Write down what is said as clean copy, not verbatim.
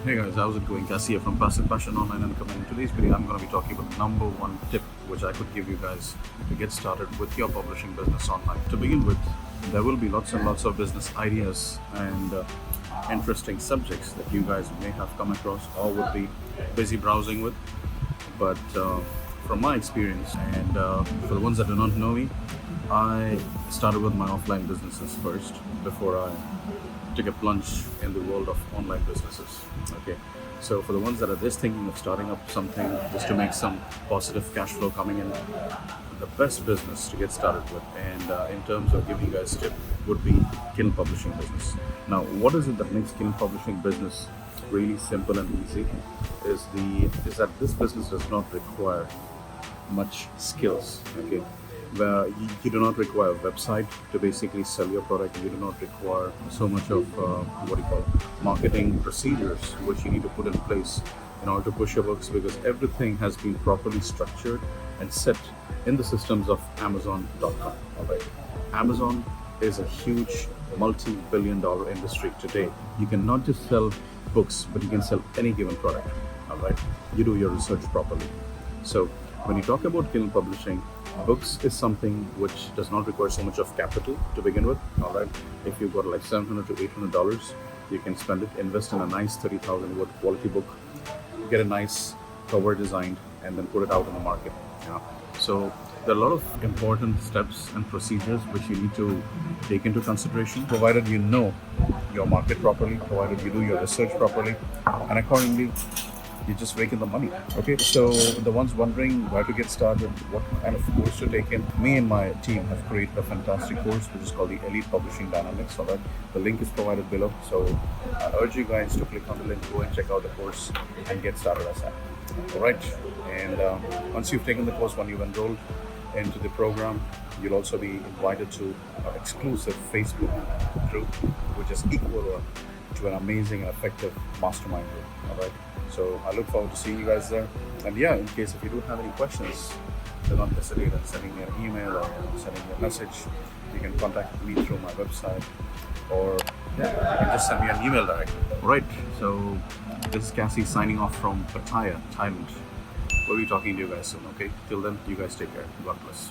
Hey guys, how's it going? Cassie here from Passive Passion Online and Community. In today's video, I'm going to be talking about the number one tip which I could give you guys to get started with your publishing business online. To begin with, there will be lots and lots of business ideas and interesting subjects that you guys may have come across or would be busy browsing with. But from my experience, and for the ones that do not know me, I started with my offline businesses first before I took a plunge in the world of online businesses. Okay, so for the ones that are just thinking of starting up something just to make some positive cash flow coming in, the best business to get started with, and in terms of giving you guys tip, would be Kindle publishing business. Now, what is it that makes Kindle publishing business really simple and easy? Is that this business does not require much skills. Okay, where you do not require a website to basically sell your product. You do not require so much of marketing procedures which you need to put in place in order to push your books, because everything has been properly structured and set in the systems of Amazon.com. All right, Amazon is a huge multi-billion-dollar industry today. You can not just sell books, but you can sell any given product. All right, you do your research properly. So when you talk about Kindle publishing, books is something which does not require so much of capital to begin with. All right, if you've got like $700 to $800, you can spend it, invest in a nice 30,000 word quality book, get a nice cover designed, and then put it out in the market. So there are a lot of important steps and procedures which you need to take into consideration, provided you know your market properly, provided you do your research properly, and accordingly you just rake in the money. Okay, so the ones wondering where to get started, what kind of course to take in, me and my team have created a fantastic course which is called the Elite Publishing Dynamics. All right, the link is provided below, so I urge you guys to click on the link, go and check out the course and get started as that. All right, and once you've taken the course, when you've enrolled into the program, you'll also be invited to an exclusive Facebook group which is equal to an amazing and effective mastermind group. All right, so I look forward to seeing you guys there. And yeah, in case if you do have any questions, do not hesitate in sending me an email or sending me a message. You can contact me through my website, or yeah, you can just send me an email directly. All right, so this is Cassie signing off from Pattaya, Thailand. We'll be talking to you guys soon. Okay, till then, you guys take care. God bless.